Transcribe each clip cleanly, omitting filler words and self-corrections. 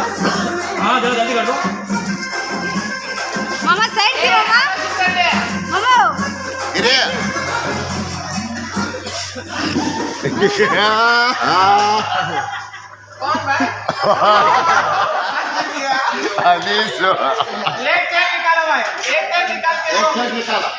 हाँ जल्दी कर दो मामा साइड की मामा मामा गिरे कौन भाई अनीस लेग चेक निकालो भाई एक चेक निकाल के एक चेक निकालो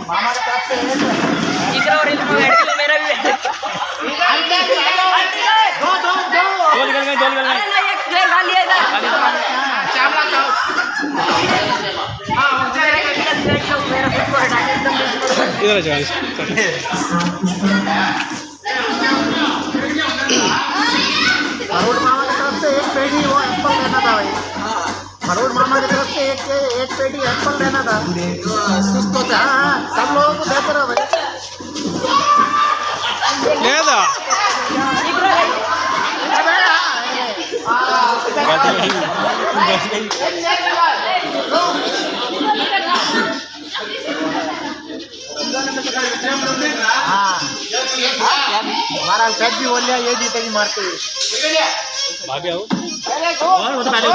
मामा के तरफ से इधर और इधर मेरा भी दो निकल गए अरे ना एक प्लेयर डाल लिया इधर चावला खाओ हां मेरा फुटबॉल हटा के एकदम इधर आ जाओ फरूड मामा की तरफ से एक पेटी वो एप्पल लेना था भाई फरूड मामा की तरफ से एक पेटी एप्पल लेना था सुस्त होता हाँ सब लोगों को देते रहो भाई లేదా हाँ हमारा सेट भी बोल लिया ये जीतेगी मारते हुए भाभी आओ और वो तो पहले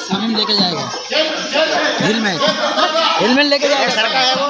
सामने लेके जाएगा हिल में लेके जाएगा सड़का है वो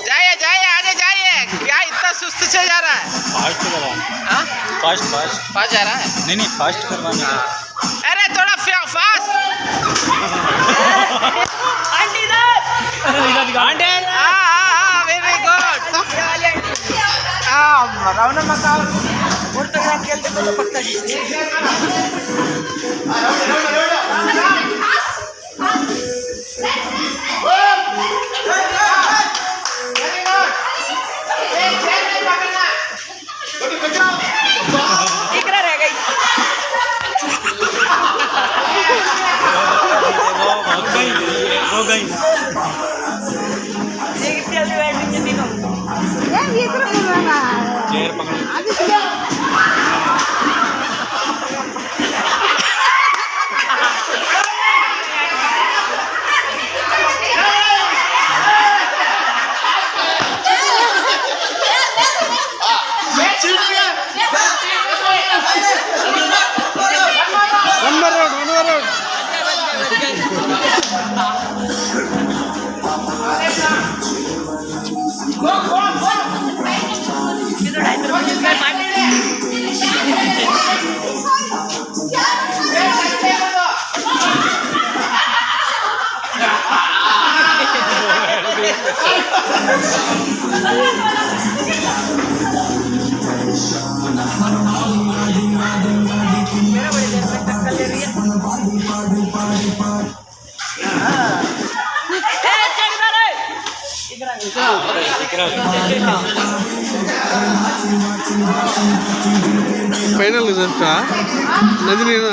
जाइए जाइए आगे जाइए क्या इतना सुस्त से जा रहा है फास्ट करवा हाँ फास्ट फास्ट जा रहा है नहीं फास्ट करवाना अरे थोड़ा फास्ट आंटी इधर आंटी हाँ वेरी गुड हाँ मकाओ ना मकाओ फोटोग्राफ खेलते तो पक्का इकरा रह गई हो गई ये कितनी जल्दी बैठेंगे ये तीनों ये तरफ चेयर पकड़ ಫೈನಲ್ ರಿಸಲ್ಟ್ ನಂದಿನಿನ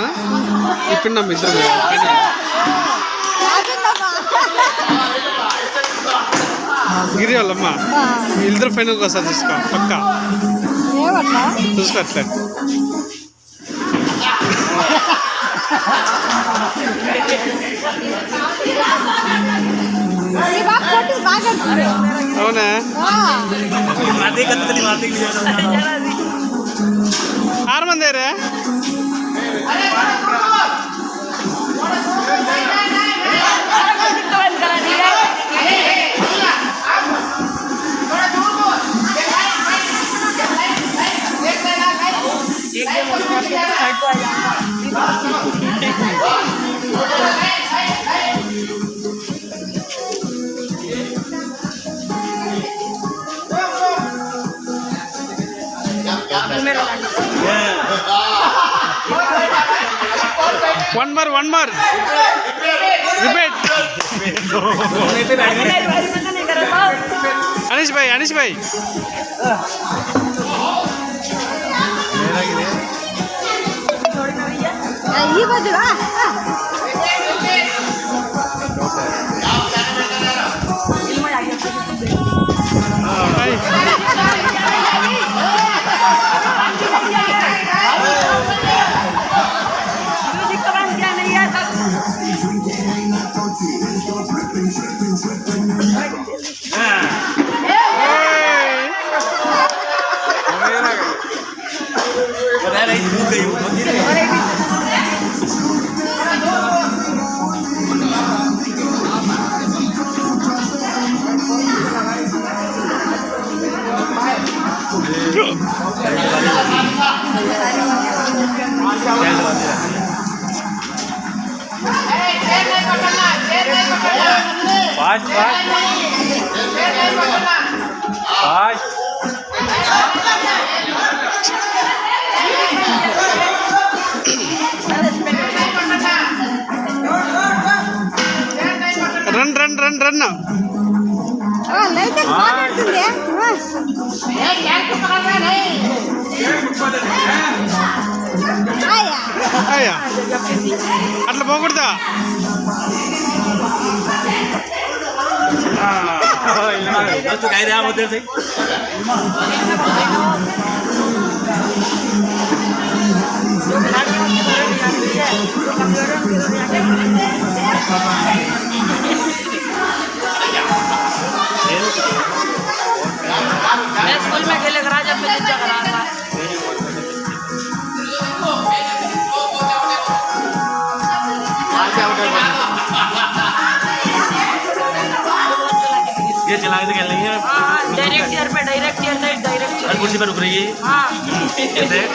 ఇప్పుడు ನಮ್ಮ ಇద్దರು గిరి వాళ్ళమ్మ వీళ్ళిద్దరు ఫైనల్కి వస్తారు చూసుకో పక్క చూసుకో అట్లే అవునా ఆరు మంది రే One more. Repeat. Anish bhai. ये बजा Run. Aya. Atla pokudda. तो कह रहे उधर से स्कूल में खेले राजा पे करा रहा ये चला के खेल रही है डायरेक्ट चेयर पे डायरेक्ट चेयर कुर्सी पर रुक रही है हाँ ये देख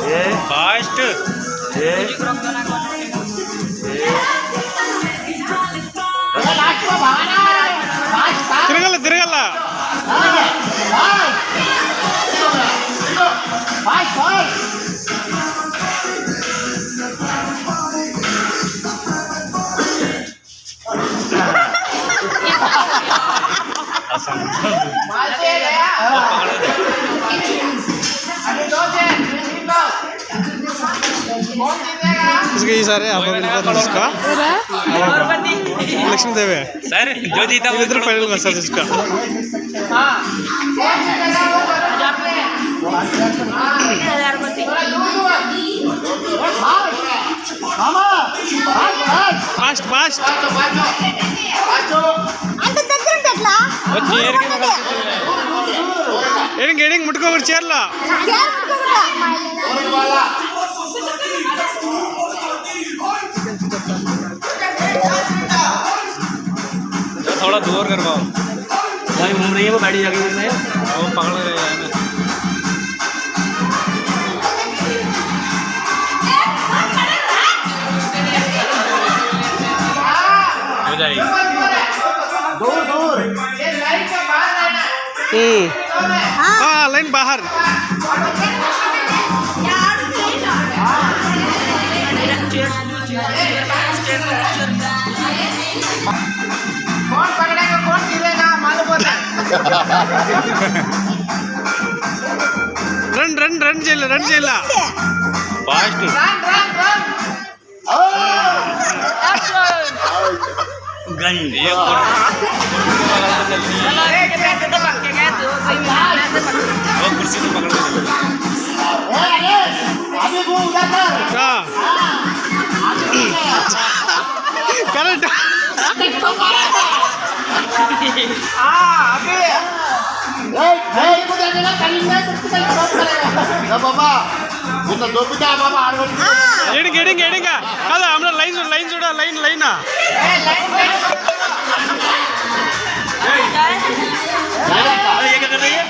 ये फास्ट ये తిరగల इसके ये सारे आप इसका लक्ष्मी देवी है सर जो जीता वो इधर फाइनल कर सकते इसका फास्ट अंत దగ్గర ఉంటట్లా ఎడింగ్ ముట్టుకోకూడదు చీరలా थोड़ा दूर करवाओ भाई घूम रही है वो गाड़ी जाके वो पकड़ रहे हैं हो जाएगी हाँ लाइन बाहर कौन पकड़ेगा कौन गिरेगा मालूम होता है रन चला फास्ट गई ये वो कुर्सी तो पकड़ अभी वो उधर कर करेक्ट बाबा इतना दोपीता बाबा एडिंग कादा हमरा लाइन जोड़ा लाइन ये क्या कर रही है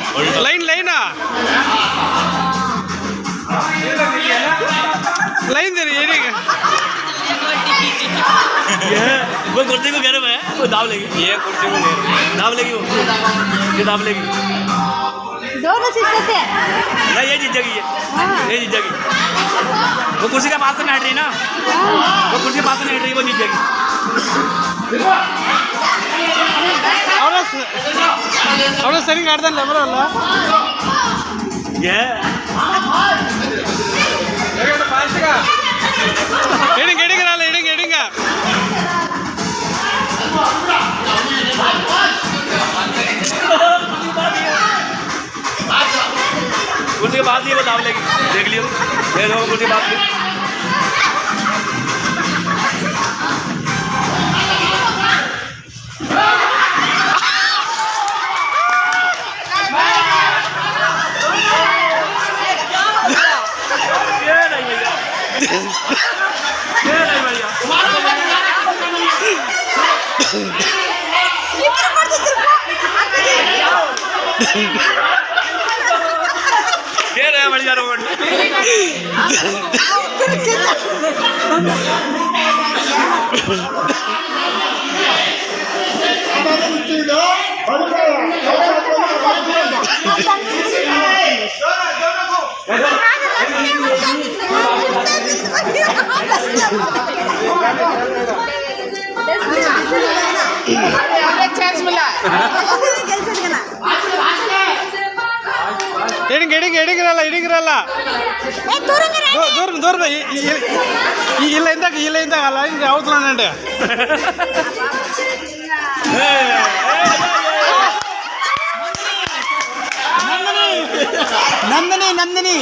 लाइन दे रही एडिंग वो कुर्सी को गर्म है वो दाब लेगी ये कुर्सी को दाब लेगी वो ये दाब लेगी दोनों सिस्टर नहीं ये जीत जाएगी ये जीत जाएगी। वो कुर्सी के पास से बैठ रही है ना, वो कुर्सी के पास से बैठ रही है, वो जीत जाएगी। ಅವಳ ಸರಿ ಆಡ್ದಲ್ಲ ಬರೋಲ್ಲ ये ಎಡಿಂಗ್ ಎಡಿಂಗ್ ಎಡಿಂಗ್ ಎಡಿಂಗ कुर्सी के पास ही वो दाव लेगी, देख लियो, देख लो कुर्सी के पास ही। ये नहीं भैया, ये नहीं भैया, ये रहा बढ़िया रोड। चांस मिला ಎಡಿಂಗ್ ಎಡಿಂಗ್ ಎಡಿಂಗಿರಲ್ಲ ಎಡಿಂಗಿರಲ್ಲ ದೂರ ದೂರ ಇಲ್ಲ ಇಂದಾಗ ಅಲ್ಲ ಹಿಂಗೆ ಯಾವ್ದು ನಂಡೆ ನಂದಿನಿ ನಂದಿನಿ